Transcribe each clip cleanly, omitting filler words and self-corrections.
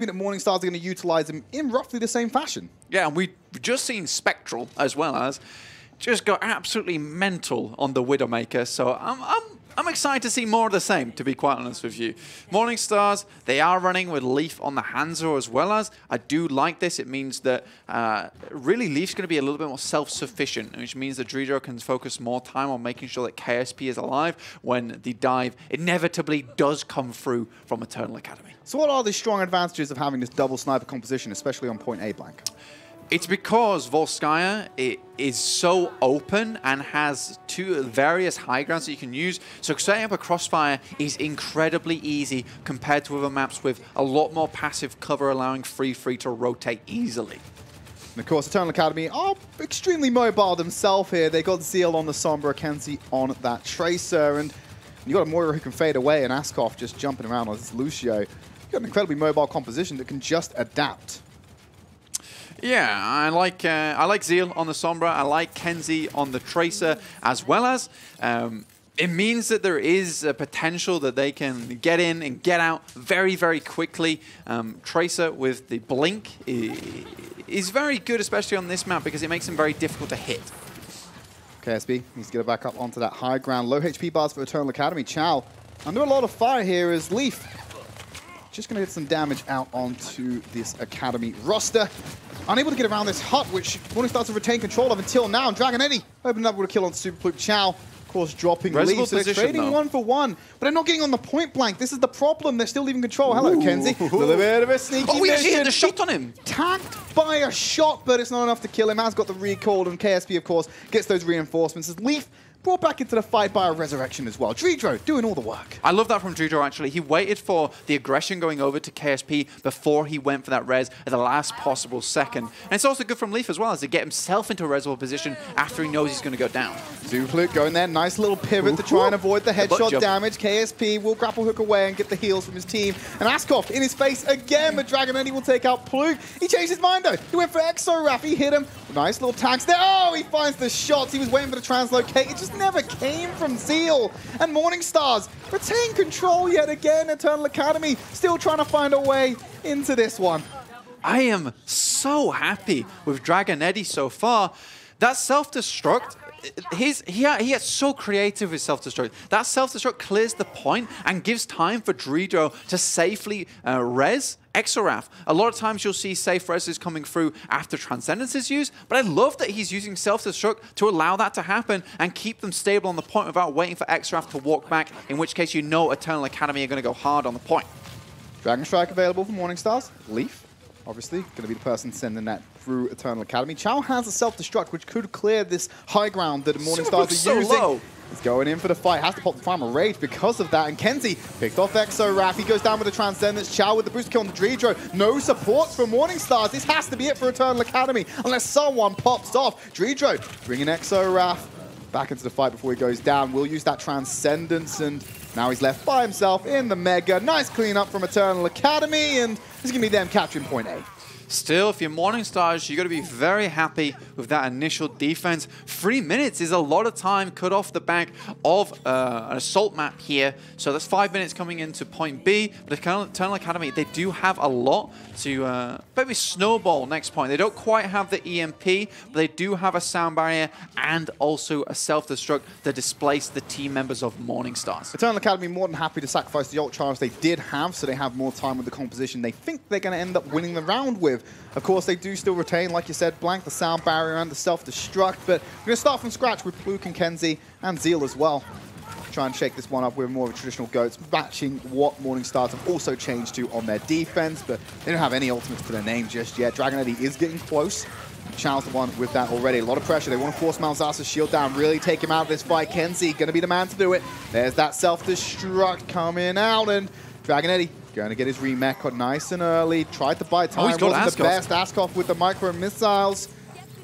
that Morningstars are going to utilize him in roughly the same fashion. Yeah, and we've just seen Spectral as well as just go absolutely mental on the Widowmaker. So I'm excited to see more of the same, to be quite honest with you. Morningstars, they are running with Leaf on the Hanzo as well as. I do like this. It means that really Leaf's going to be a little bit more self-sufficient, which means that Dreedro can focus more time on making sure that KSP is alive when the dive inevitably does come through from Eternal Academy. So what are the strong advantages of having this double sniper composition, especially on point A, Blank? It's because Volskaya is so open and has two various high grounds that you can use. So setting up a crossfire is incredibly easy compared to other maps with a lot more passive cover, allowing free to rotate easily. And of course, Eternal Academy are extremely mobile themselves here. They got Zeal on the Sombra, Kenzie on that Tracer, and you got a Moira who can fade away, and Askov just jumping around on this Lucio. You got an incredibly mobile composition that can just adapt. Yeah, I like Zeal on the Sombra. I like Kenzie on the Tracer, as well as it means that there is a potential that they can get in and get out very quickly. Tracer with the blink is very good, especially on this map, because it makes him very difficult to hit. KSB needs to get it back up onto that high ground. Low HP bars for Eternal Academy. Chow under a lot of fire here is Leaf. Just going to get some damage out onto this Academy roster. Unable to get around this hut, which Morningstars to retain control of until now. And Dragon Eddie opening up with a kill on Super Fluke. Chow, of course, dropping Leaf. So they're trading though. 1 for 1. But they're not getting on the point blank. This is the problem. They're still leaving control. Hello, Kenzie. A little bit of a sneaky we actually hit the shot on him. Tanked by a shot, but it's not enough to kill him. Has got the recall, and KSP, of course, gets those reinforcements. As Leaf brought back into the fight by a resurrection as well. Dreedro doing all the work. I love that from Dreedro, actually. He waited for the aggression going over to KSP before he went for that res at the last possible second. And it's also good from Leaf as well, as to get himself into a reservoir position after he knows he's going to go down. Superfluke going there. Nice little pivot to try and avoid the headshot damage. KSP will grapple hook away and get the heals from his team. And Askov in his face again, but Dragon Eddie will take out Pluke. He changed his mind though. He went for Exo-Raf. He hit him. Nice little tags there. Oh, he finds the shots. He was waiting for the translocate. It just never came from Zeal. And Morningstars retain control yet again. Eternal Academy still trying to find a way into this one. I am so happy with Dragon Eddie so far. That self-destruct, he gets so creative with self-destruct. That self-destruct clears the point and gives time for Dreedro to safely res Exo-Raf. A lot of times you'll see safe reses coming through after Transcendence is used, but I love that he's using self-destruct to allow that to happen and keep them stable on the point without waiting for Exo-Raf to walk back, in which case you know Eternal Academy are going to go hard on the point. Dragon Strike available for Morningstars. Leaf, obviously, going to be the person sending that through Eternal Academy. Chow has a self-destruct, which could clear this high ground that Morningstars are using. Low. He's going in for the fight. Has to pop the Primal Rage because of that. And Kenzie picked off Exo-Raf. He goes down with the Transcendence. Chow with the boost kill on the Dreedro. No support from Morningstars. This has to be it for Eternal Academy unless someone pops off. Dreedro bringing Exo-Raf back into the fight before he goes down. We'll use that Transcendence, and now he's left by himself in the Mega. Nice cleanup from Eternal Academy, and it's going to be them capturing point A. Still, if you're Morningstars, you've got to be very happy with that initial defense. 3 minutes is a lot of time cut off the back of an assault map here. So that's 5 minutes coming into point B. But Eternal Academy, they do have a lot to maybe snowball next point. They don't quite have the EMP, but they do have a sound barrier and also a self-destruct that displace the team members of Morningstars. Eternal Academy more than happy to sacrifice the ult charge they did have, so they have more time with the composition they think they're going to end up winning the round with. Of course, they do still retain, like you said, Blank, the sound barrier and the self-destruct, but we're going to start from scratch with Pluke and Kenzie and Zeal as well. Try and shake this one up with more of a traditional GOATs, matching what Morningstars have also changed to on their defense, but they don't have any ultimates to their name just yet. Dragon Eddie is getting close. Chow's the one with that already. A lot of pressure. They want to force Malzasa's shield down, really take him out of this fight. Kenzie going to be the man to do it. There's that self-destruct coming out, and Dragon Eddie going to get his remech nice and early. Tried to buy time. He's got wasn't the best. Askov with the micro missiles.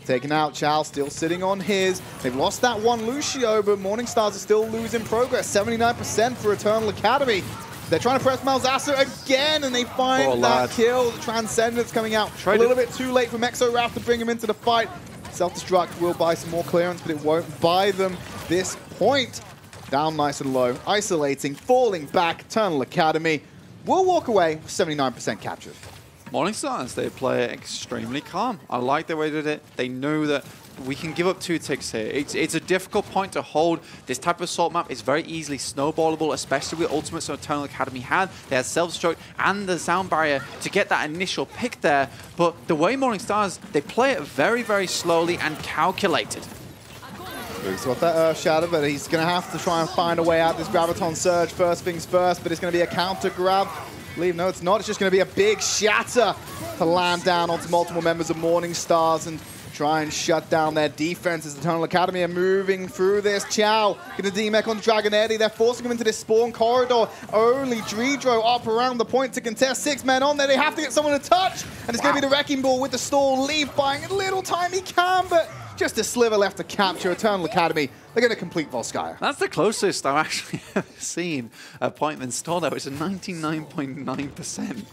Taken out. Chow still sitting on his. They've lost that one Lucio, but Morningstars are still losing progress. 79% for Eternal Academy. They're trying to press Malzasa again, and they find that kill. The Transcendence coming out a little bit too late from Exo-Raf to bring him into the fight. Self-destruct will buy some more clearance, but it won't buy them this point. Down nice and low, isolating, falling back. Eternal Academy will walk away with 79% captured. Morningstars, they play it extremely calm. I like the way they did it. They knew that we can give up 2 ticks here. It's a difficult point to hold. This type of assault map is very easily snowballable, especially with ultimates that Eternal Academy had. They had self-destruct and the sound barrier to get that initial pick there. But the way Morningstars, they play it very, very slowly and calculated. He's got that Earth Shadow, but he's going to have to try and find a way out this Graviton Surge first things first, but it's going to be a counter grab. No, it's not. It's just going to be a big shatter to land down onto multiple members of Morningstars and try and shut down their defense as Eternal Academy are moving through this. Chow going to D-mech on Dragon Eddy. They're forcing him into this spawn corridor. Only Dredro up around the point to contest. 6 men on there. They have to get someone to touch. And it's going to be the Wrecking Ball with the stall. Leaf buying a little tiny cam, but just a sliver left to capture. Eternal Academy, they're going to complete Volskaya. That's the closest I've actually ever seen a point installed there, which is 99.9%.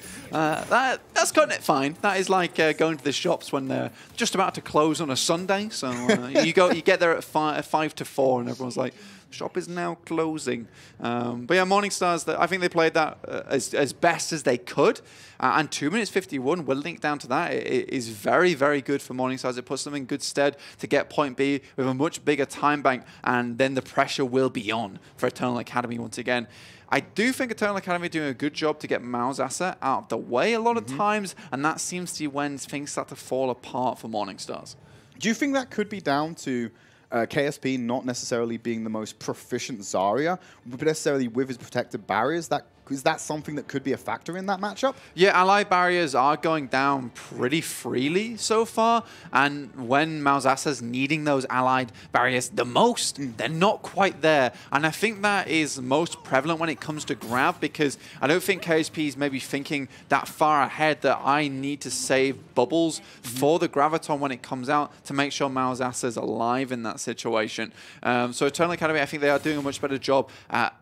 That's cutting it fine. That is like going to the shops when they're just about to close on a Sunday. So you get there at 5 to 4, and everyone's like, shop is now closing. But yeah, Morningstars, I think they played that as best as they could. And 2 minutes 51, whittling it down to that, it is very, very good for Morningstars. It puts them in good stead to get point B with a much bigger time bank, and then the pressure will be on for Eternal Academy once again. I do think Eternal Academy are doing a good job to get Malzahar out of the way a lot of times, and that seems to be when things start to fall apart for Morningstars. Do you think that could be down to KSP not necessarily being the most proficient Zarya, but necessarily with his protected barriers? Is that something that could be a factor in that matchup? Yeah, ally barriers are going down pretty freely so far, and when Malzahar's needing those allied barriers the most, they're not quite there. And I think that is most prevalent when it comes to grab, because I don't think KSP is maybe thinking that far ahead that I need to save bubbles for the Graviton when it comes out to make sure Malzahar's alive in that situation. So Eternal Academy, I think they are doing a much better job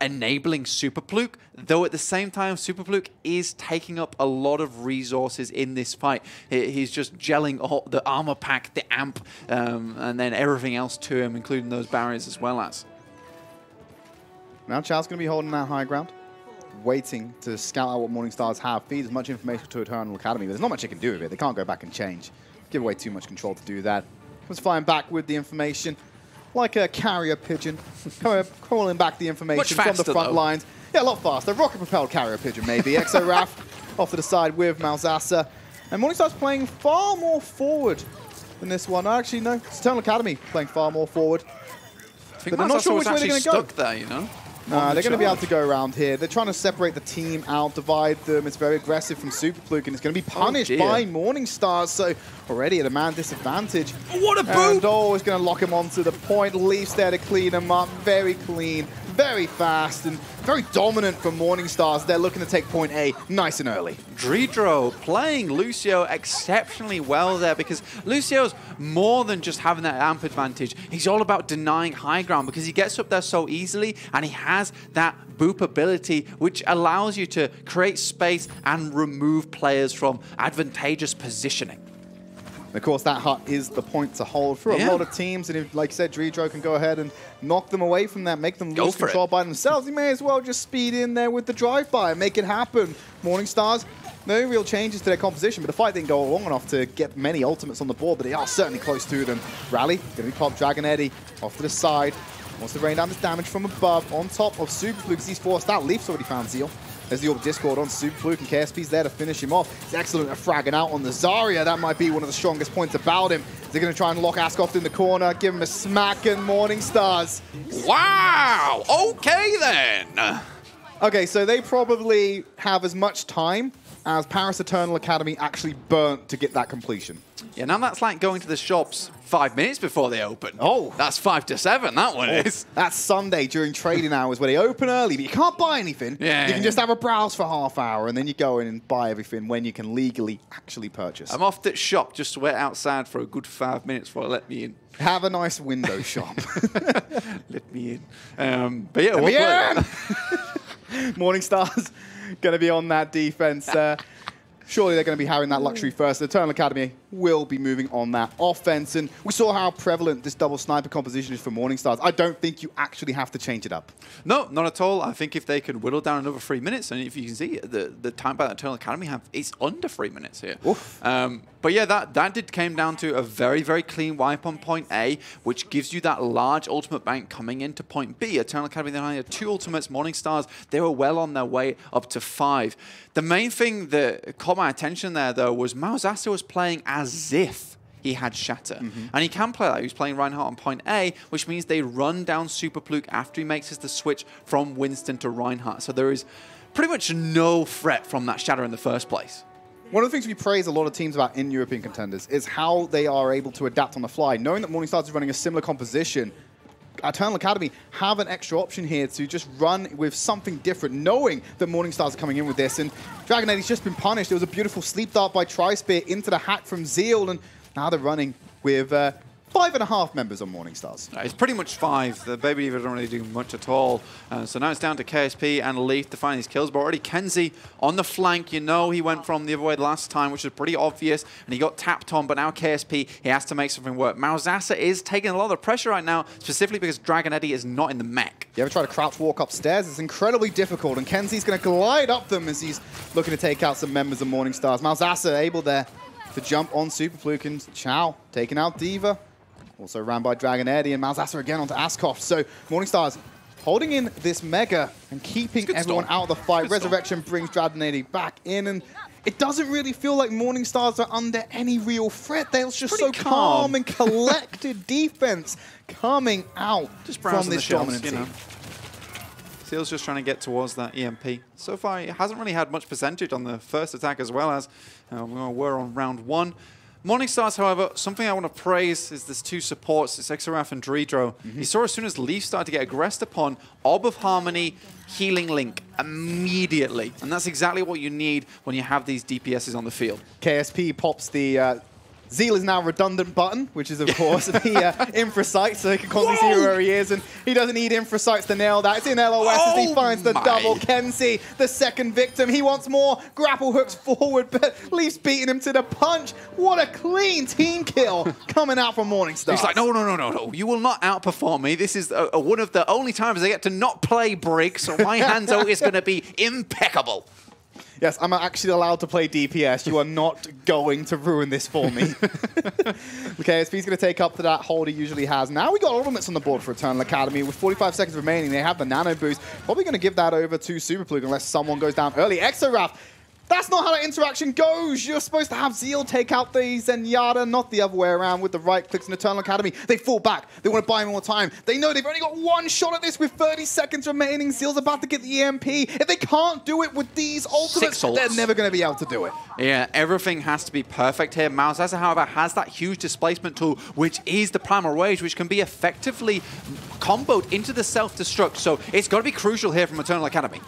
enabling Super Pluke, though at the same time, Super Pluke is taking up a lot of resources in this fight. He's just gelling all the armor pack, the amp, and then everything else to him, including those barriers as well as. Now Chow's going to be holding that high ground, waiting to scout out what Morningstars have, feed as much information to Eternal Academy, but there's not much they can do with it. They can't go back and change. Give away too much control to do that. Comes flying back with the information, like a carrier pigeon, calling back the information from the front lines. Yeah, a lot faster. Rocket-propelled carrier pigeon, maybe. Exo-Raph off to the side with Malzahar. And Morningstar's playing far more forward than this one. Actually, no. It's Eternal Academy playing far more forward. I think but they're not sure which way they're going to go. There, you know? They're going to be able to go around here. They're trying to separate the team out, divide them. It's very aggressive from Super Pluke, and it's going to be punished by Morningstars. So already at a man disadvantage. What a boot! And it's going to lock him onto the point. Leafs there to clean him up. Very clean, very fast, and very dominant from Morningstars. They're looking to take point A nice and early. Dredro playing Lucio exceptionally well there, because Lucio's more than just having that amp advantage. He's all about denying high ground because he gets up there so easily, and he has that boop ability which allows you to create space and remove players from advantageous positioning. Of course, that hut is the point to hold for a lot of teams, and if, like I said, Dredro can go ahead and knock them away from that, make them lose control by themselves. He may as well just speed in there with the drive-by and make it happen. Morningstars, no real changes to their composition, but the fight didn't go long enough to get many ultimates on the board, but they are certainly close to them. Rally, going to be popped. Dragon Eddy off to the side. Wants to rain down this damage from above on top of Super Fluke. He's forced out. Leaf's already found Zeal. There's the Orb Discord on Super Fluke, and KSP's there to finish him off. He's excellent at fragging out on the Zarya. That might be one of the strongest points about him. They're going to try and lock Askoft in the corner, give him a smack, and Morningstars. Wow! Okay, then. Okay, so they probably have as much time as Paris Eternal Academy actually burnt to get that completion. Yeah, now that's like going to the shops 5 minutes before they open. Oh. That's 5 to 7, that one is. That's Sunday during trading hours where they open early, but you can't buy anything. Yeah. You can just have a browse for half hour, and then you go in and buy everything when you can legally actually purchase. I'm off to shop just to wait outside for a good 5 minutes before they let me in. Have a nice window shop. Let me in. But yeah, Morningstars going to be on that defense. Surely they're going to be having that luxury first. The Eternal Academy will be moving on that offense. And we saw how prevalent this double sniper composition is for Morningstars. I don't think you actually have to change it up. No, not at all. I think if they could whittle down another 3 minutes, and if you can see the time by the Eternal Academy have, it's under 3 minutes here. But yeah, that came down to a very, very clean wipe on point A, which gives you that large ultimate bank coming into point B. Eternal Academy, they only had 2 ultimates. Morningstars, they were well on their way up to 5. The main thing that caught my attention there, though, was Malzahsa was playing as if he had Shatter. And he can play that. He was playing Reinhardt on point A, which means they run down Super Pluke after he makes the switch from Winston to Reinhardt. So there is pretty much no threat from that Shatter in the first place. One of the things we praise a lot of teams about in European Contenders is how they are able to adapt on the fly. Knowing that Morningstars is running a similar composition, Eternal Academy have an extra option here to just run with something different, knowing that Morningstars are coming in with this. And Dragon Eddie's just been punished. There was a beautiful sleep dart by Tri-Spear into the hack from Zeal, and now they're running with 5.5 members on Morningstars. It's pretty much 5. The Baby Diva don't really do much at all. So now it's down to KSP and Leaf to find these kills. But already Kenzie on the flank. You know he went from the other way last time, which was pretty obvious. And he got tapped on. But now KSP, he has to make something work. Malzahsa is taking a lot of the pressure right now, specifically because Dragon Eddie is not in the mech. You ever try to crouch walk upstairs? It's incredibly difficult. And Kenzie's going to glide up them as he's looking to take out some members of Morningstars. Malzahsa able there to jump on Super Fluke, and Chow taking out Diva. Also ran by Dragon Eddie, and Malzahsa again onto Askoff. So Morningstars holding in this Mega and keeping everyone out of the fight. Resurrection brings Dragon Eddie back in, and it doesn't really feel like Morningstars are under any real threat. They're just so calm and collected defense coming out from this dominant team. Seal's just trying to get towards that EMP. So far, he hasn't really had much percentage on the first attack, as well as we were on round 1. Morningstars, however, something I want to praise is this 2 supports, it's Exaraf and Dredro. You saw as soon as Leaf started to get aggressed upon, Orb of Harmony, Healing Link immediately. And that's exactly what you need when you have these DPSs on the field. KSP pops the Zeal is now redundant button, which is, of course, the Infrasight, so he can constantly see where he is. And he doesn't need Infrasights to nail that. It's in LOS as he finds the double. Kenzie, the second victim. He wants more grapple hooks forward, but Leaf's beating him to the punch. What a clean team kill coming out from Morningstar. He's like, no. You will not outperform me. This is one of the only times I get to not play Brig, so my Hanzo is going to be impeccable. Yes, I'm actually allowed to play DPS. You are not going to ruin this for me. Okay, KSP's going to take up to that hold he usually has. Now we got ultimates on the board for Eternal Academy. With 45 seconds remaining, they have the nano boost. Probably going to give that over to Super Pluke unless someone goes down early. Exaraf. That's not how that interaction goes. You're supposed to have Zeal take out the Zenyatta, not the other way around with the right clicks in Eternal Academy. They fall back. They want to buy more time. They know they've only got 1 shot at this with 30 seconds remaining. Zeal's about to get the EMP. If they can't do it with these ultimates, they're never going to be able to do it. Yeah, everything has to be perfect here. Malzahsa, however, has that huge displacement tool, which is the Primal Rage, which can be effectively comboed into the self-destruct. So it's got to be crucial here from Eternal Academy.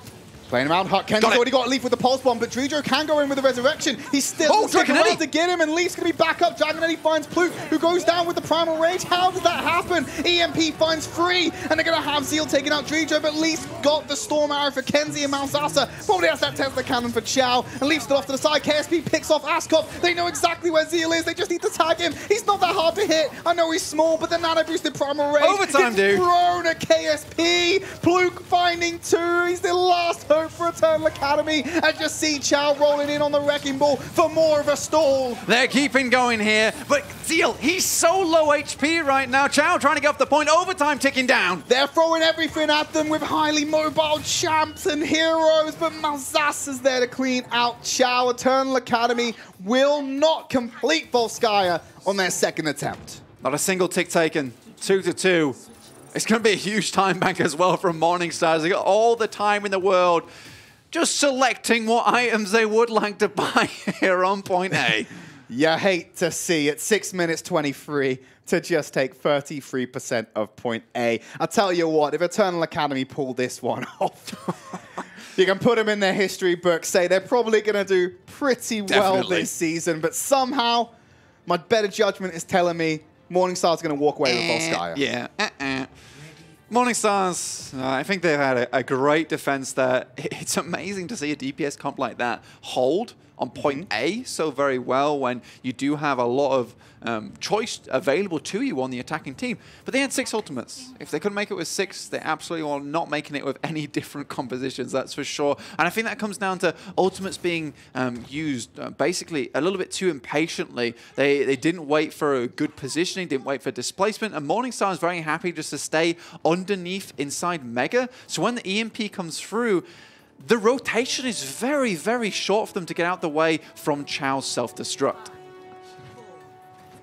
Playing around, Kenzie's already got a Leaf with the Pulse Bomb, but Dredro can go in with the Resurrection. He's still around to get him, and Leaf's going to be back up. Dragon Eddie finds Pluke, who goes down with the Primal Rage. How did that happen? EMP finds 3, and they're going to have Zeal taking out Dredro, but Leaf's got the Storm Arrow for Kenzie, and Malzahsa probably has that Tesla Cannon for Chow, and Leaf's still off to the side. KSP picks off Askoff. They know exactly where Zeal is. They just need to tag him. He's not that hard to hit. I know he's small, but the Nano Boosted Primal Rage overtime, dude. Thrown at KSP. Pluke finding 2. He's the last hope for Eternal Academy, and just see Chow rolling in on the Wrecking Ball for more of a stall. They're keeping going here, but Zeal, he's so low HP right now. Chow trying to get off the point, overtime ticking down. They're throwing everything at them with highly mobile champs and heroes, but Malzahsa's there to clean out Chow. Eternal Academy will not complete Volskaya on their second attempt. Not a single tick taken, 2-2. It's going to be a huge time bank as well from Morningstars. They got all the time in the world, just selecting what items they would like to buy here on point A. You hate to see it. 6 minutes 23 to just take 33% of point A. I'll tell you what, if Eternal Academy pull this one off, you can put them in their history book, say they're probably going to do pretty well this season, but somehow my better judgment is telling me Morningstar's going to walk away with Volskaya. Yeah. Morningstars, I think they've had a great defense there. It's amazing to see a DPS comp like that hold on point A so very well when you do have a lot of choice available to you on the attacking team. But they had 6 ultimates. If they couldn't make it with 6, they absolutely are not making it with any different compositions, that's for sure. And I think that comes down to ultimates being used basically a little bit too impatiently. They didn't wait for a good positioning, didn't wait for displacement, and Morningstar is very happy just to stay underneath inside Mega. So when the EMP comes through, the rotation is very, very short for them to get out the way from Chow's self-destruct.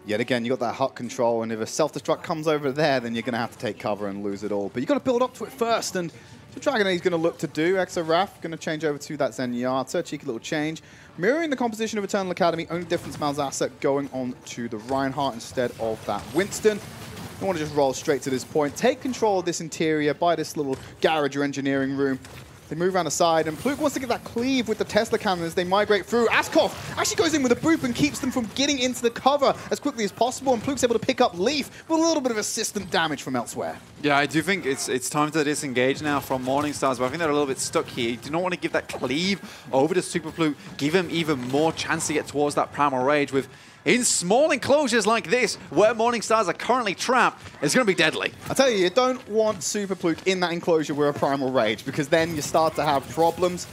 Yet again, you got that hut control, and if a self-destruct comes over there, then you're going to have to take cover and lose it all. But you've got to build up to it first, and what Dragon Eddie's going to look to do, Exo-Raph, going to change over to that Zen Yata, cheeky little change. Mirroring the composition of Eternal Academy, only difference Malzahsa going on to the Reinhardt instead of that Winston. You want to just roll straight to this point, take control of this interior by this little garage or engineering room. They move around the side, and Pluke wants to get that cleave with the Tesla cannon as they migrate through. Askov actually goes in with a boop and keeps them from getting into the cover as quickly as possible, and Pluke's able to pick up Leaf with a little bit of assistant damage from elsewhere. Yeah, I do think it's time to disengage now from Morningstars, but I think they're a little bit stuck here. You do not want to give that cleave over to Super Pluke, give him even more chance to get towards that Primal Rage with... In small enclosures like this, where Morningstars are currently trapped, it's going to be deadly. I tell you don't want Super Pluke in that enclosure with a Primal Rage, because then you start to have problems.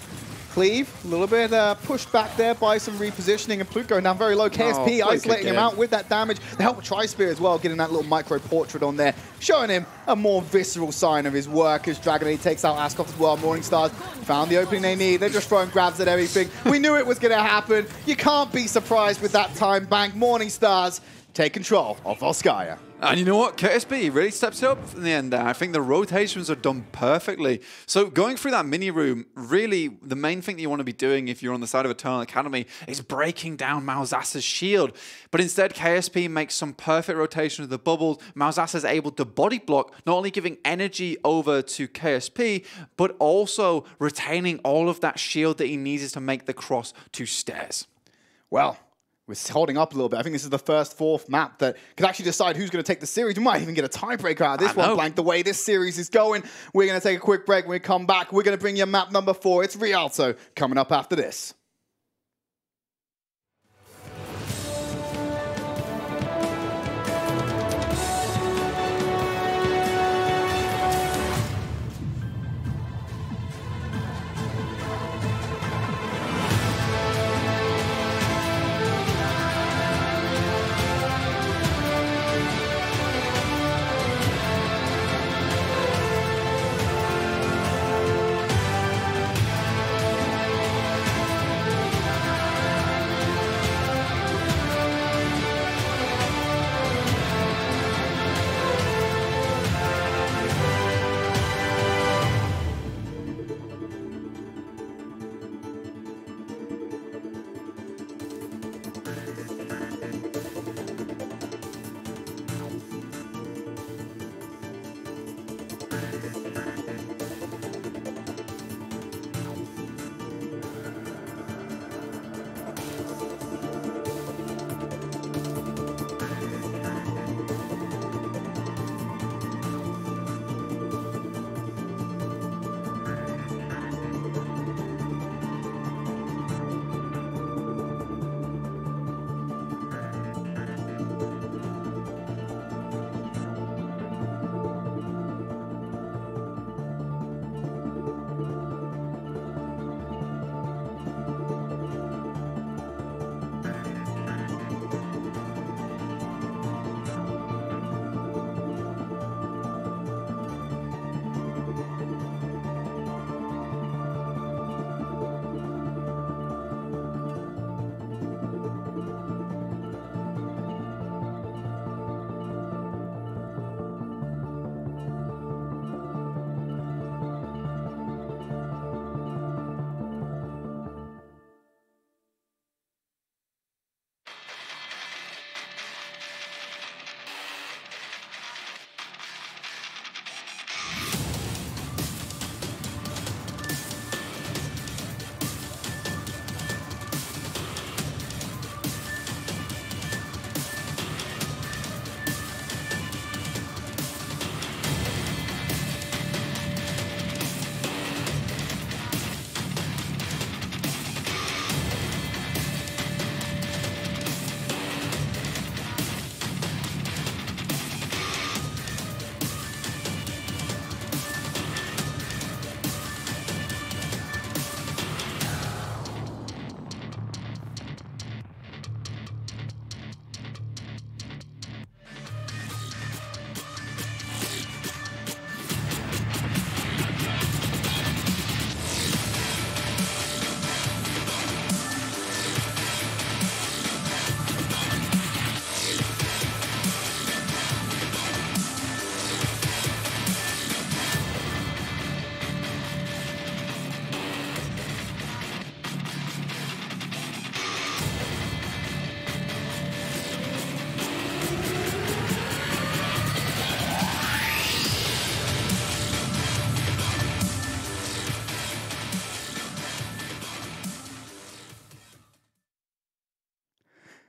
Cleave, a little bit pushed back there by some repositioning, and Pluke going down very low. KSP isolating him out with that damage. They help with Tri-Spear as well, getting that little micro-portrait on there, showing him a more visceral sign of his work as Dragon Eddie takes out Askov as well. Morningstars found the opening they need. They're just throwing grabs at everything. We knew it was going to happen. You can't be surprised with that time bank. Morningstars take control of Volskaya. And you know what? KSP really steps it up in the end there. I think the rotations are done perfectly. So going through that mini room, really the main thing that you want to be doing if you're on the side of Eternal Academy is breaking down Malzahsa's shield. But instead, KSP makes some perfect rotation of the bubbles. Malzahsa is able to body block, not only giving energy over to KSP, but also retaining all of that shield that he needs to make the cross to stairs. Well, we're holding up a little bit. I think this is the first 4th map that could actually decide who's going to take the series. We might even get a tiebreaker out of this one, Blank. The way this series is going, we're going to take a quick break. When we come back, we're going to bring you map number 4. It's Rialto coming up after this.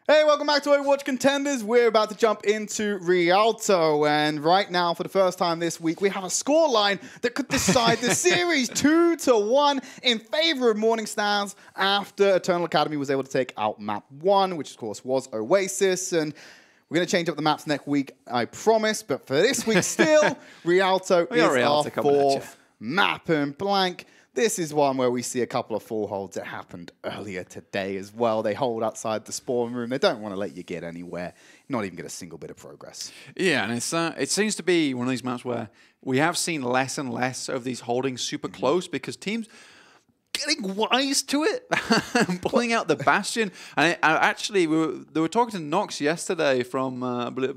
Hey, welcome back to Overwatch Contenders. We're about to jump into Rialto, and right now, for the first time this week, we have a scoreline that could decide the series 2-1 in favor of Morning Stars after Eternal Academy was able to take out map 1, which of course was Oasis, and we're going to change up the maps next week, I promise, but for this week still, Rialto is our fourth map, and Blank. This is one where we see a couple of full holds that happened earlier today as well. They hold outside the spawn room. They don't want to let you get anywhere, not even get a single bit of progress. Yeah, and it seems to be one of these maps where we have seen less and less of these holdings super close because teams getting wise to it, pulling out the Bastion. And actually, they were talking to Nox yesterday from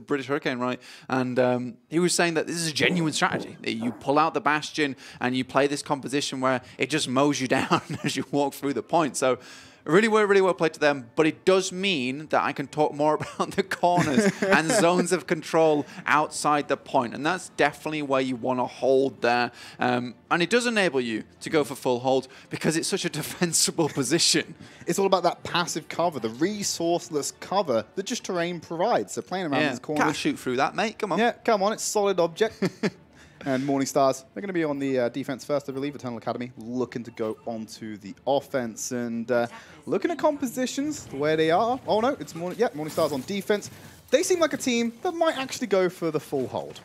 British Hurricane, right? And he was saying that this is a genuine strategy. That you pull out the Bastion and you play this composition where it just mows you down as you walk through the point. So really well played to them, but it does mean that I can talk more about the corners and zones of control outside the point, and that's definitely where you want to hold there. And it does enable you to go for full hold because it's such a defensible position. It's all about that passive cover, the resourceless cover that just terrain provides. So playing around these corners. Can't shoot through that, mate. Come on. Yeah, come on. It's solid object. And Morning Stars, they're going to be on the defense first, I believe. Eternal Academy looking to go onto the offense. And looking at compositions, the way they are. Oh, no, it's Morning Stars on defense. They seem like a team that might actually go for the full hold.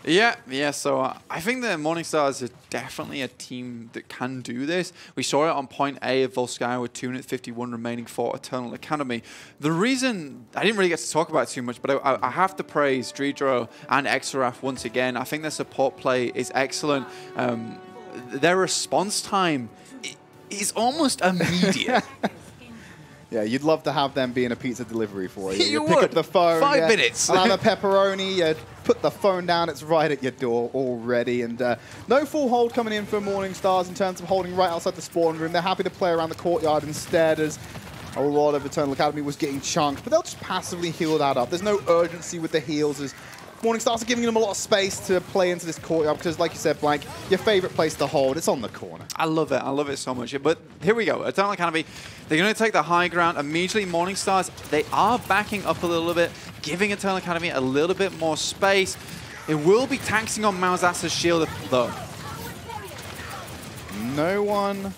Yeah. So I think the Morning Stars are definitely a team that can do this. We saw it on point A of Volskaya with 2 minutes 51 remaining for Eternal Academy. The reason I didn't really get to talk about it too much, but I have to praise Dredro and Exaraf once again. I think their support play is excellent. Their response time is almost immediate. Yeah, you'd love to have them being a pizza delivery for you. You pick would. up the phone. 5 minutes. I'll have a pepperoni. Put the phone down. It's right at your door already. And no full hold coming in for Morning Stars in terms of holding right outside the spawn room. They're happy to play around the courtyard instead, as a lot of Eternal Academy was getting chunked. But they'll just passively heal that up. There's no urgency with the heals, as Morning Stars are giving them a lot of space to play into this courtyard because, like you said, Blank, your favorite place to hold, it's on the corner. I love it so much. But here we go. Eternal Academy, they're going to take the high ground. Immediately, Morning Stars, they are backing up a little bit, giving Eternal Academy a little bit more space. It will be taxing on Malzasa's shield, though. No one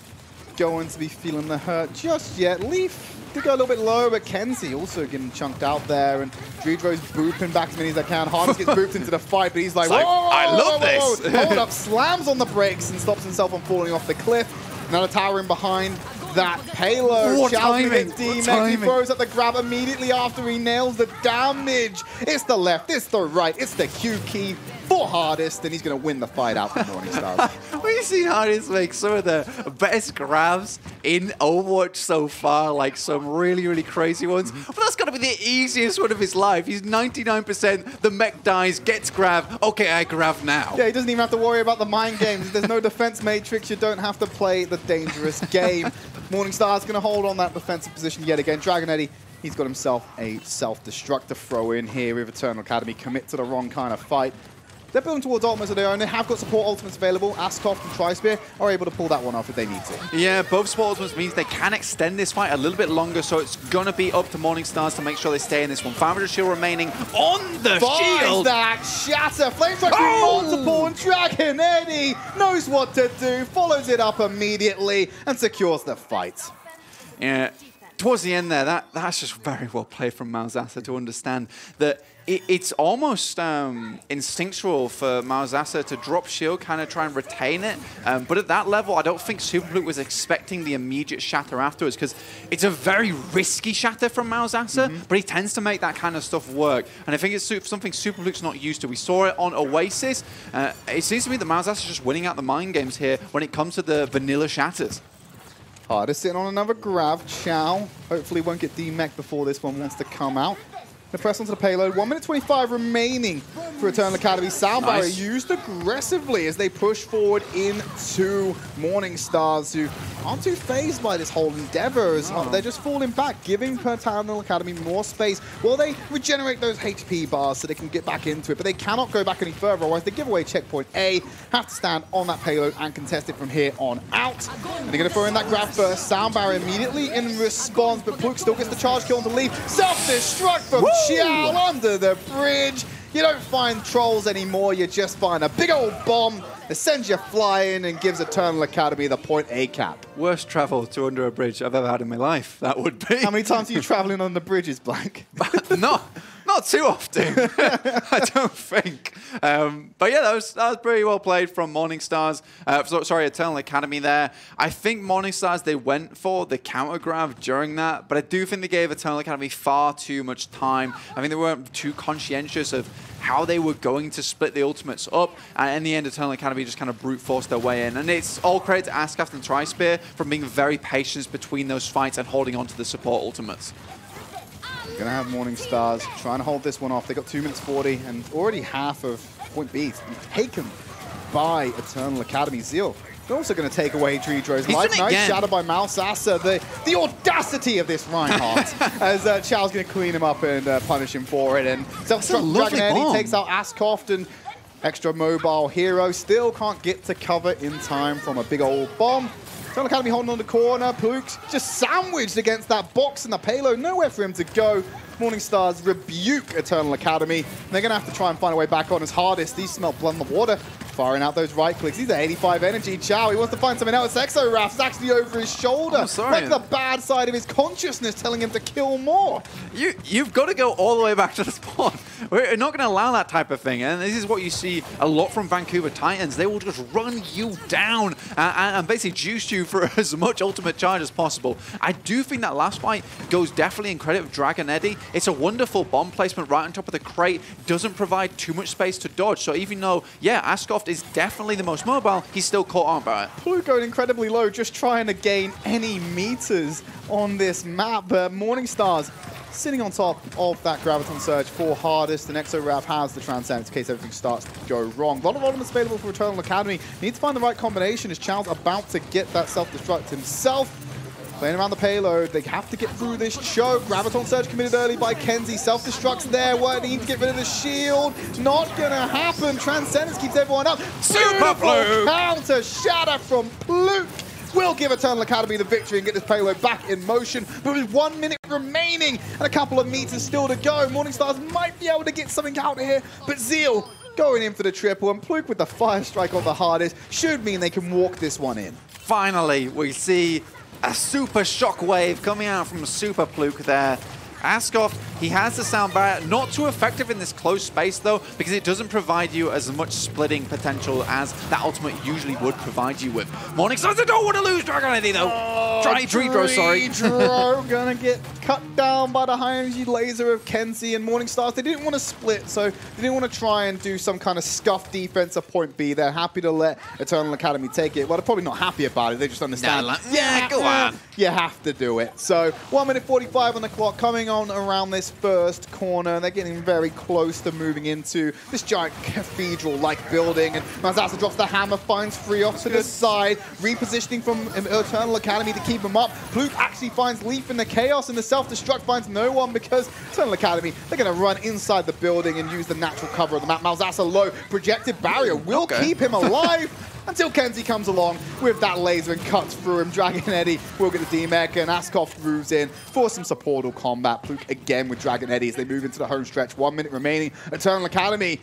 going to be feeling the hurt just yet. Leaf did go a little bit low, but Kenzie also getting chunked out there, and Dredro's booping back as many as I can. Hardest gets booped into the fight, but he's like, whoa, I love this. Hold up, slams on the brakes and stops himself from falling off the cliff. Now the tower in behind that payload. What timing. He throws at the grab immediately after he nails the damage. It's the left, it's the right, it's the Q key for Hardest, and he's going to win the fight out for Morning Stars. We've seen Hardest make some of the best grabs in Overwatch so far, like some really crazy ones. But that's got to be the easiest one of his life. He's 99%, the mech dies, gets grab, okay, I grab now. Yeah, he doesn't even have to worry about the mind games. There's no defense matrix, you don't have to play the dangerous game. Morning Star's going to hold on that defensive position yet again. Dragon Eddie, he's got himself a self-destruct to throw in here with Eternal Academy. Commit to the wrong kind of fight. They're building towards ultimates of their own. They have got support ultimates available. Askoff and Trispear are able to pull that one off if they need to. Yeah, both support ultimates means they can extend this fight a little bit longer, so it's going to be up to Morning Stars to make sure they stay in this one. 500 shield remaining on the shield. That shatter. Flame strike multiple, and Dragon Eddie knows what to do, follows it up immediately, and secures the fight. Yeah. Towards the end there, that's just very well played from Malzasa to understand that it's almost instinctual for Malzasa to drop shield, kind of try and retain it. But at that level, I don't think Superfluke was expecting the immediate shatter afterwards, because it's a very risky shatter from Malzasa, but he tends to make that kind of stuff work. And I think it's something Superfluke's not used to. We saw it on Oasis. It seems to me that Malzasa's just winning out the mind games here when it comes to the vanilla shatters. Hardest sitting on another grab. Chow hopefully won't get demeched before this one wants to come out. The press onto the payload. 1 minute 25 remaining for Eternal Academy. Sound Barrier Nice. used aggressively as they push forward into Morning Stars, who aren't too phased by this whole endeavor. They're just falling back, giving Eternal Academy more space while they regenerate those HP bars so they can get back into it. But they cannot go back any further, otherwise they give away checkpoint A, have to stand on that payload and contest it from here on out. And they're going to throw in that grab first. Sound Barrier immediately in response, but Pollitt still gets the charge kill on the leave. Self-destruct from Xiao under the bridge. You don't find trolls anymore, you just find a big old bomb that sends you flying and gives Eternal Academy the point A cap. Worst travel to under a bridge I've ever had in my life, that would be. How many times are you traveling on the bridges, Blank? Not too often, I don't think. But yeah, that was pretty well played from Morning Stars. Sorry, Eternal Academy there. I think Morning Stars, they went for the counter grab during that, but I do think they gave Eternal Academy far too much time. I think they weren't too conscientious of how they were going to split the ultimates up, and in the end, Eternal Academy just kind of brute forced their way in. And it's all credit to Ascaf and Tri-Spear from being very patient between those fights and holding on to the support ultimates. Gonna have Morning Stars trying to hold this one off. They got 2 minutes 40 and already half of point B taken by Eternal Academy. Zeal, they're also going to take away Dredro's life. Nice shadow by Malsasa. The audacity of this Reinhardt as Chao's going to clean him up and punish him for it. And self-destruct Dragon Eddie takes out Ascaf, and extra mobile hero still can't get to cover in time from a big old bomb. Eternal Academy holding on the corner. Pollitt just sandwiched against that box and the payload. Nowhere for him to go. Morning Stars rebuke Eternal Academy. And they're going to have to try and find a way back on as hardest. These smell blood in the water. Firing out those right clicks. He's at 85 energy. Chao, he wants to find something else. Exo-Raph's actually over his shoulder. Oh, sorry. Like the bad side of his consciousness telling him to kill more. You've got to go all the way back to the spawn. We're not going to allow that type of thing. And this is what you see a lot from Vancouver Titans. They will just run you down and basically juice you for as much ultimate charge as possible. I do think that last fight goes definitely in credit of Dragon Eddie. It's a wonderful bomb placement right on top of the crate. Doesn't provide too much space to dodge. So even though, yeah, Ascaf is definitely the most mobile, he's still caught on by it. Pollitt going incredibly low, just trying to gain any meters on this map. But Morning Stars sitting on top of that Graviton Surge for hardest, and Exo-Raph has the Transcendence in case everything starts to go wrong. A lot of ultimates available for Eternal Academy. Need to find the right combination as Chao's about to get that self-destruct himself. Playing around the payload, they have to get through this choke. Graviton Surge committed early by Kenzie. Self-destruct's there. What, need to get rid of the shield. Not gonna happen. Transcendence keeps everyone up. Super Fluke! Counter shatter from Fluke will give Eternal Academy the victory and get this payload back in motion. But with 1 minute remaining and a couple of meters still to go, Morning Stars might be able to get something out of here. But Zeal going in for the triple, and Fluke with the fire strike on the hardest should mean they can walk this one in. Finally, we see a super shockwave coming out from Super Fluke there. Ascaf, he has the sound barrier. Not too effective in this close space, though, because it doesn't provide you as much splitting potential as that ultimate usually would provide you with. Morning Stars, they don't want to lose Dragon Eddie, though. Dredro, sorry. Dredro gonna get cut down by the high-energy laser of Kenzie and Morning Stars. They didn't want to split, so they didn't want to try and do some kind of scuff defense at point B. They're happy to let Eternal Academy take it. Well, they're probably not happy about it. They just understand, yeah, go on. You have to do it. So 1 minute 45 on the clock, coming on around this first corner. They're getting very close to moving into this giant cathedral-like building. And Malsasa drops the hammer, finds Free off to the side, repositioning from Eternal Academy to keep him up. Fluke actually finds Leaf in the chaos, and the self-destruct finds no one because Eternal Academy, they're going to run inside the building and use the natural cover of the map. Malsasa low, projected barrier will keep him alive until Kenzie comes along with that laser and cuts through him. Dragon Eddie will get the D-Mech, and Ascaf moves in for some supportal combat. Fluke again with Dragon Eddie as they move into the home stretch. 1 minute remaining. Eternal Academy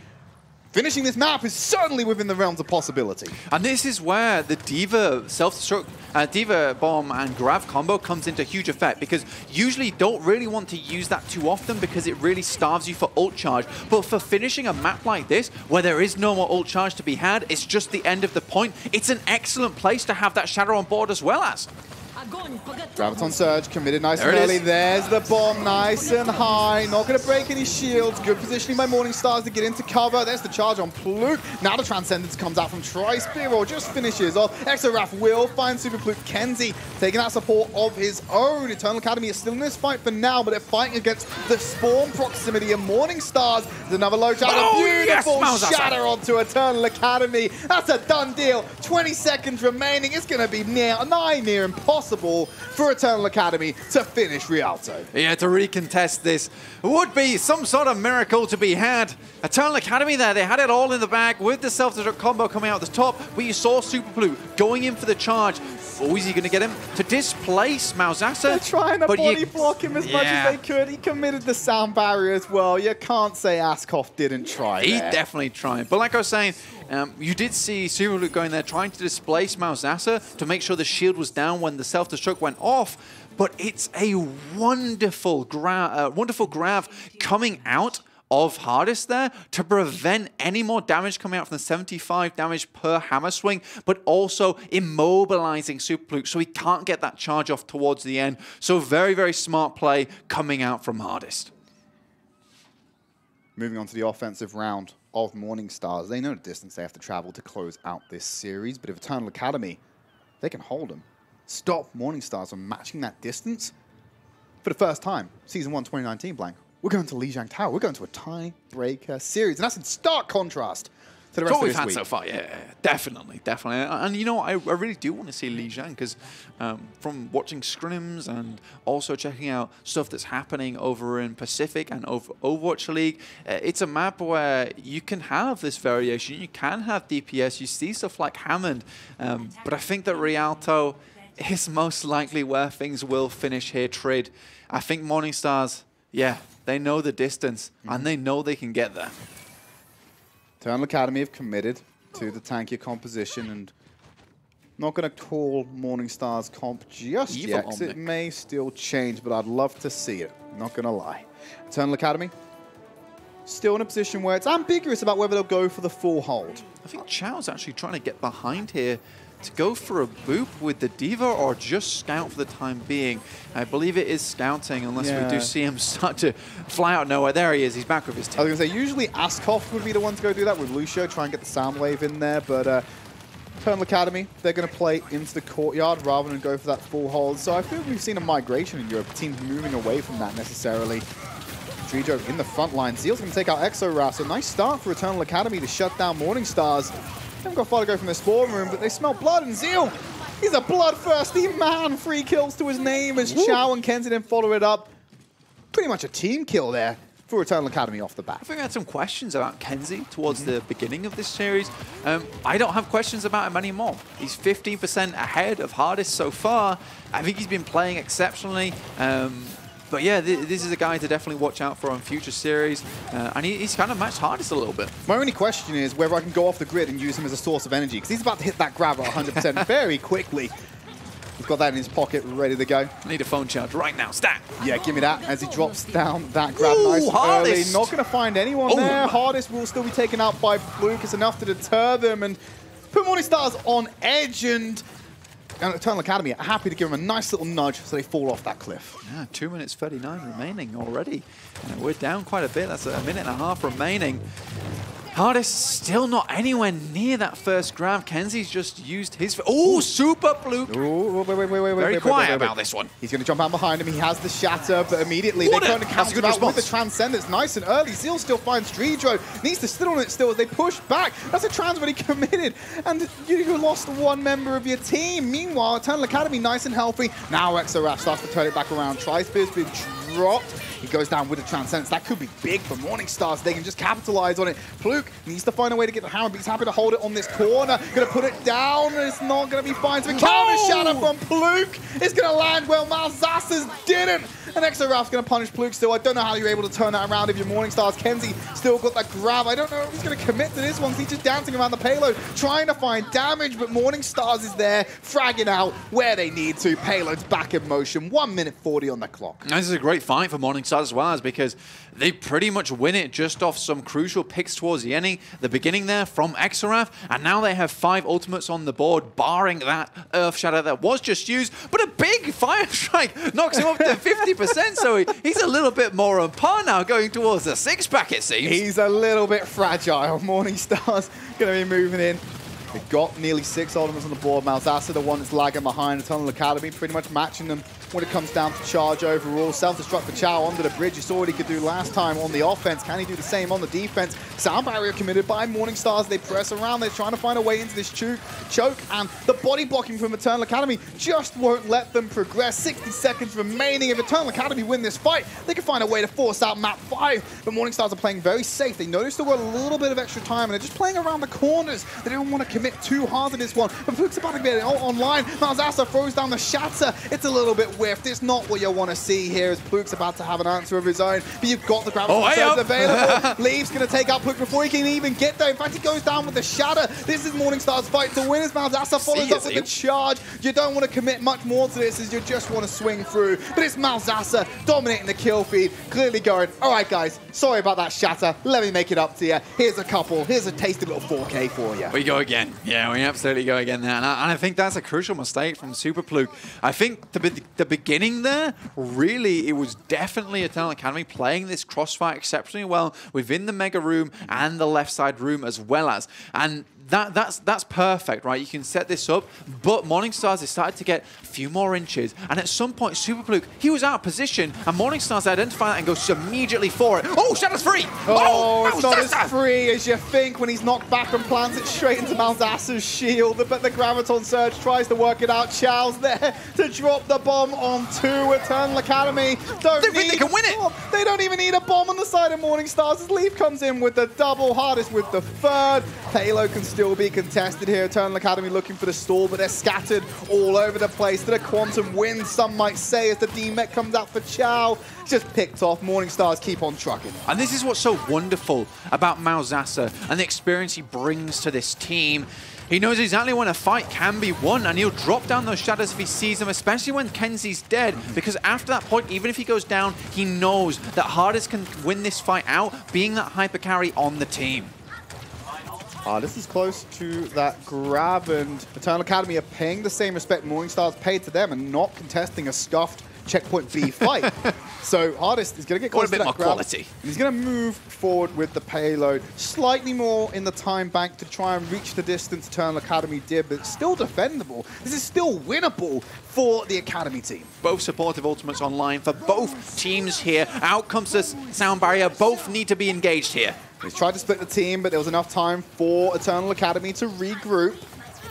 finishing this map is certainly within the realms of possibility. And this is where the Diva self-destruct, Diva bomb and Grav combo comes into huge effect, because usually you don't really want to use that too often because it really starves you for ult charge. But for finishing a map like this, where there is no more ult charge to be had, it's just the end of the point, it's an excellent place to have that shadow on board as well as. Graviton Surge, committed nice There and it early. is. There's the bomb, nice and high. Not going to break any shields. Good positioning by Morningstars to get into cover. There's the charge on Pluke. Now the Transcendence comes out from Tri-Spear, or just finishes off. Exoraph will find Super Pluke. Kenzie taking out support of his own. Eternal Academy is still in this fight for now, but they're fighting against the spawn proximity of Morningstars. There's another low shadow. Beautiful shatter onto Eternal Academy. That's a done deal. 20 seconds remaining. It's going to be near impossible for Eternal Academy to finish Rialto. Yeah, to recontest this would be some sort of miracle to be had. Eternal Academy there, they had it all in the bag with the self-destruct combo coming out the top, but you saw Super Pluke going in for the charge. Oh, is he going to get him to displace Mausasa? They're trying to body block him as much as they could. He committed the sound barrier as well. You can't say Askov didn't try He there. definitely tried. But like I was saying, you did see Super Pluke going there trying to displace Mausasa to make sure the shield was down when the self-destruct went off. But it's a wonderful grab coming out of Hardest there to prevent any more damage coming out from the 75 damage per hammer swing, but also immobilizing Super Pluke so he can't get that charge off towards the end. So very, very smart play coming out from Hardest. Moving on to the offensive round of Morningstars. They know the distance they have to travel to close out this series, but if Eternal Academy, they can hold them. Stop Morningstars from matching that distance. For the first time, Season 1 2019, Blank, we're going to Lijiang Tower. We're going to a tiebreaker series, and that's in stark contrast to the rest of this week. That's what we've had so far, yeah, definitely. And you know, I really do want to see Lijiang because from watching scrims and also checking out stuff that's happening over in Pacific and over Overwatch League, it's a map where you can have this variation. You can have DPS. You see stuff like Hammond, but I think that Rialto is most likely where things will finish here. Tridd, I think Morningstars, yeah, they know the distance and they know they can get there. Eternal Academy have committed to the tankier composition, and not going to call Morningstar's comp just yet, 'cause it may still change, but I'd love to see it. Not going to lie. Eternal Academy, still in a position where it's ambiguous about whether they'll go for the full hold. I think Chao's actually trying to get behind here to go for a boop with the Diva or just scout for the time being. I believe it is scouting unless we do see him start to fly out nowhere. There he is. He's back with his team. I was going to say, usually Askov would be the one to go do that with Lucio, try and get the sound wave in there, but Eternal Academy, they're going to play into the courtyard rather than go for that full hold. So I feel we've seen a migration in Europe, teams moving away from that necessarily. Drijo in the front line. Zeal's going to take out Exoraph, so nice start for Eternal Academy to shut down Morningstars. They haven't got far to go from their spawn room, but they smell blood, and Zeal, he's a bloodthirsty man. 3 kills to his name as Chow and Kensington follow it up. Pretty much a team kill there for Eternal Academy off the bat. I think I had some questions about Kenzie towards the beginning of this series. I don't have questions about him anymore. He's 15% ahead of Hardest so far. I think he's been playing exceptionally. But yeah, this is a guy to definitely watch out for on future series. And he's kind of matched Hardest a little bit. My only question is whether I can go off the grid and use him as a source of energy, because he's about to hit that grab at 100% very quickly. He's got that in his pocket, ready to go. I need a phone charge right now. Stat! Yeah, give me that as he drops down that grab nice and early. Not going to find anyone there. Hardest will still be taken out by Pluke. It's enough to deter them and put Morningstars on edge, and Eternal Academy are happy to give them a nice little nudge so they fall off that cliff. Yeah, 2 minutes 39 remaining already. We're down quite a bit. That's a minute and a half remaining. Hardest still not anywhere near that first grab. Kenzie's just used his... Oh, Super Pluke! Ooh, wait. Very quiet about this one. He's going to jump out behind him. He has the shatter, but immediately they're going to counter out with the Transcendence. Nice and early. Zeal still finds Drijo. Needs to sit on it still as they push back. That's a trans when he committed. And you lost 1 member of your team. Meanwhile, Eternal Academy nice and healthy. Now Exoraph starts to turn it back around. Tri-Spear's been dropped. He goes down with the Transcendence. That could be big for Morningstars. They can just capitalize on it. Pluke needs to find a way to get the hammer, but he's happy to hold it on this corner. Going to put it down. It's not going to be fine. So the counter shatter from Pluke is going to land well. Malzasa's didn't. And Exoraf's going to punish Pluk still. I don't know how you're able to turn that around if you're Morningstars. Kenzie still got that grab. I don't know if he's going to commit to this one. He's just dancing around the payload, trying to find damage, but Morningstars is there, fragging out where they need to. Payload's back in motion. 1 minute 40 on the clock. And this is a great fight for Morningstars as well, because they pretty much win it just off some crucial picks towards the beginning there from Exoraf, and now they have 5 ultimates on the board, barring that Earth Shadow that was just used, but a big Fire Strike knocks him up to 50%, so he's a little bit more on par now, going towards the 6-pack, it seems. He's a little bit fragile. Morningstar's going to be moving in. They've got nearly 6 ultimates on the board. Malzahsa, the one that's lagging behind. Eternal Academy pretty much matching them when it comes down to charge overall. Self-destruct for Chow under the bridge. You saw what he could do last time on the offense. Can he do the same on the defense? Sound barrier committed by Morningstars. They press around. They're trying to find a way into this choke. And the body blocking from Eternal Academy just won't let them progress. 60 seconds remaining. If Eternal Academy win this fight, they can find a way to force out map 5. But Morningstars are playing very safe. They know they've still got a little bit of extra time, and they're just playing around the corners. They don't want to commit too hard to this one. But Pluk's about to get it online. Malzahsa throws down the shatter. It's a little bit whiffed. It's not what you want to see here, as Pluk's about to have an answer of his own. But you've got the gravity surge available. Leave's going to take out Pluk before he can even get there. In fact, he goes down with the shatter. This is Morningstar's fight to win, as Malzahsa follows up with the charge. You don't want to commit much more to this, as you just want to swing through. But it's Malzahsa dominating the kill feed, clearly going, all right, guys, sorry about that shatter. Let me make it up to you. Here's a couple. Here's a tasty little 4K for you. We go again. Yeah, we absolutely go again there. And I think that's a crucial mistake from Super Pluk. I think the beginning there, really, it was definitely Eternal Academy playing this crossfire exceptionally well within the Mega Room and the left side room as well as. And that's perfect, right? You can set this up, but Morningstars has started to get a few more inches, and at some point, Super Pluk, he was out of position, and Morningstars identify that and goes immediately for it. Oh, Shadow's free! Oh, it's not as free as you think when he's knocked back and plants it straight into Malzahsa's shield, but the Graviton Surge tries to work it out. Chow's there to drop the bomb onto Eternal Academy. They think they can win it! They don't even need a bomb on the side of Morningstars, as Leaf comes in with the double, Hardest with the third. Payload can still be contested here. Eternal Academy looking for the stall, but they're scattered all over the place. To the quantum win, some might say, as the D-Mech comes out for Chow. Just picked off. Morningstars keep on trucking. And this is what's so wonderful about Malzahsa and the experience he brings to this team. He knows exactly when a fight can be won, and he'll drop down those shadows if he sees them, especially when Kenzie's dead, because after that point, even if he goes down, he knows that Hardest can win this fight out, being that hyper carry on the team. This is close to that grab, and Eternal Academy are paying the same respect Morningstars paid to them and not contesting a scuffed checkpoint B fight. So Hardest is going to get close to that grab. Quality. He's going to move forward with the payload, slightly more in the time bank to try and reach the distance Eternal Academy did, but it's still defendable. This is still winnable for the Academy team. Both supportive ultimates online for both teams here. Out comes the sound barrier. Both need to be engaged here. He's tried to split the team, but there was enough time for Eternal Academy to regroup.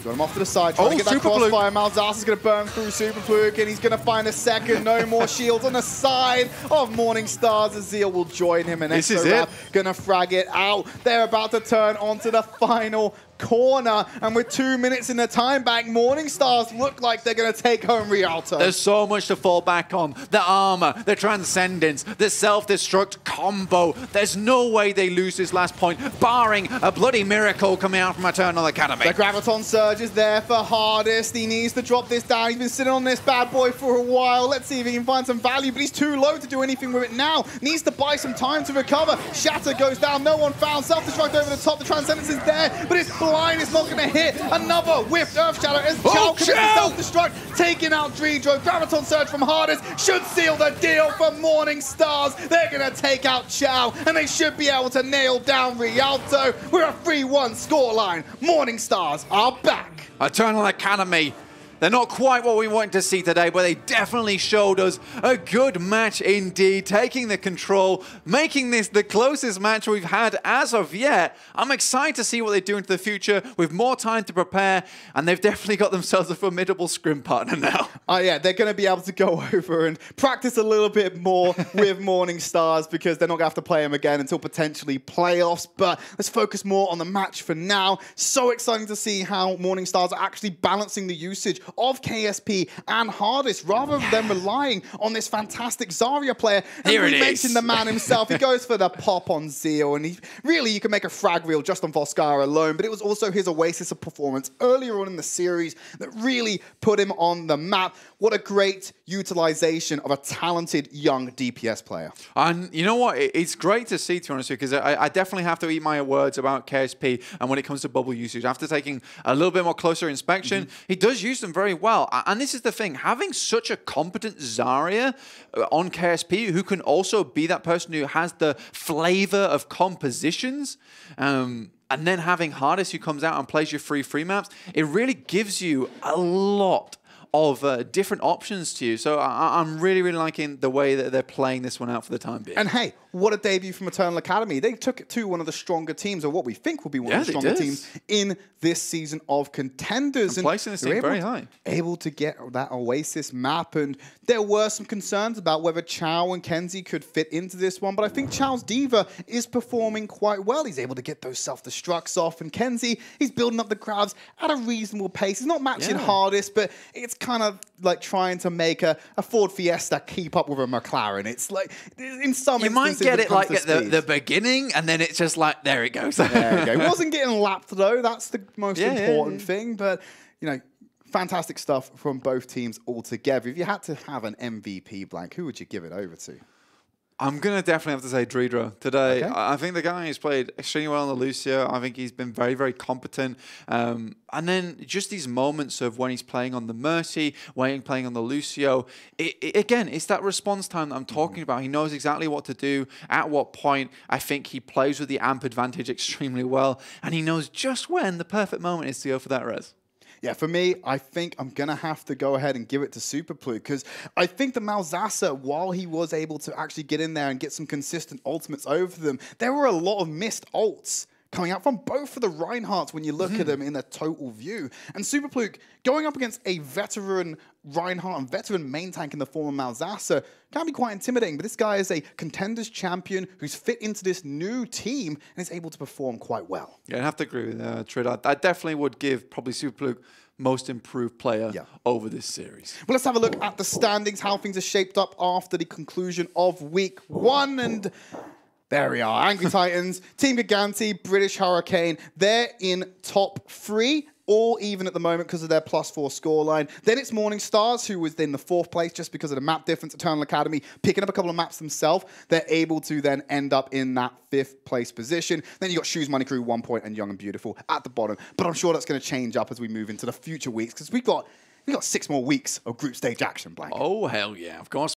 Got him off to the side, trying to get that crossfire. Malzahsa's going to burn through Super Pluk, and he's going to find a second. No more shields on the side of Morningstars. Azeel will join him, and this is it. Going to frag it out. They're about to turn onto the final corner, and with 2 minutes in the time bank, Morningstars look like they're going to take home Rialto. There's so much to fall back on. The armor, the transcendence, the self-destruct combo. There's no way they lose this last point, barring a bloody miracle coming out from Eternal Academy. The Graviton Surge is there for Hardest. He needs to drop this down. He's been sitting on this bad boy for a while. Let's see if he can find some value, but he's too low to do anything with it now. Needs to buy some time to recover. Shatter goes down. No one found. Self-destruct over the top. The transcendence is there, but it's blind. It's not going to hit. Another whiffed Earth Shadow as Chow commits self-destruct, taking out Dreedro. Graviton Surge from Hardest should seal the deal for Morningstars. They're going to take out Chow, and they should be able to nail down Rialto. We're a 3-1 scoreline. Morningstars are back. Eternal Academy. They're not quite what we wanted to see today, but they definitely showed us a good match indeed, taking the control, making this the closest match we've had as of yet. I'm excited to see what they do into the future with more time to prepare, and they've definitely got themselves a formidable scrim partner now. Oh yeah, they're going to be able to go over and practice a little bit more with Morningstars, because they're not going to have to play them again until potentially playoffs. But let's focus more on the match for now. So exciting to see how Morningstars are actually balancing the usage of KSP and Hardest, rather than relying on this fantastic Zarya player. And Here it we mentioned is. the man himself. He goes for the pop on Zeal, and you can make a frag reel just on Volskara alone, but it was also his Oasis of performance earlier on in the series that really put him on the map. What a great utilization of a talented young DPS player. And you know what? It's great to see, to be honest with you, because I definitely have to eat my words about KSP and when it comes to bubble usage. After taking a little bit more closer inspection, he does use them very well. And this is the thing, having such a competent Zarya on KSP who can also be that person who has the flavor of compositions, and then having Hardest who comes out and plays your free maps, it really gives you a lot of different options to you. So I'm really, really liking the way that they're playing this one out for the time being. And hey, what a debut from Eternal Academy. They took it to one of the stronger teams, or what we think will be one of the stronger teams in this season of Contenders. And placing this team very high. Able to get that Oasis map. And there were some concerns about whether Chow and Kenzie could fit into this one, but I think Chow's Diva is performing quite well. He's able to get those self-destructs off, and Kenzie, he's building up the crowds at a reasonable pace. He's not matching Hardest, but it's kind of like trying to make a Ford Fiesta keep up with a McLaren. It's like, in some you might get it like at the beginning, and then it's just like, there it goes. There you go. It wasn't getting lapped, though. That's the most important thing. But, you know, fantastic stuff from both teams altogether. If you had to have an MVP, Blank, who would you give it over to? I'm going to definitely have to say Tridd today. Okay. I think the guy has played extremely well on the Lucio. I think he's been very, very competent. And then just these moments of when he's playing on the Mercy, when he's playing on the Lucio. Again, it's that response time that I'm talking about. He knows exactly what to do, at what point. I think he plays with the amp advantage extremely well. And he knows just when the perfect moment is to go for that res. Yeah, for me, I think I'm going to have to go ahead and give it to Superpluke, because I think the Malzahsa, while he was able to actually get in there and get some consistent ultimates over them, there were a lot of missed ults coming out from both of the Reinhardts when you look at them in a total view. And Superpluke, going up against a veteran Reinhardt and veteran main tank in the form of Malzahsa, can be quite intimidating. But this guy is a Contenders champion who's fit into this new team and is able to perform quite well. Yeah, I have to agree with Tridd. I definitely would give probably Superpluke most improved player over this series. Well, let's have a look at the standings, how things are shaped up after the conclusion of week 1. And there we are. Angry Titans, Team Giganti, British Hurricane. They're in top 3, all even at the moment because of their +4 scoreline. Then it's Morning Stars, who was in the 4th place just because of the map difference. Eternal Academy picking up a couple of maps themselves. They're able to then end up in that 5th place position. Then you got Shoes Money Crew, 1 point, and Young and Beautiful at the bottom. But I'm sure that's going to change up as we move into the future weeks, because we've got 6 more weeks of group stage action, Blank. Oh, hell yeah, of course.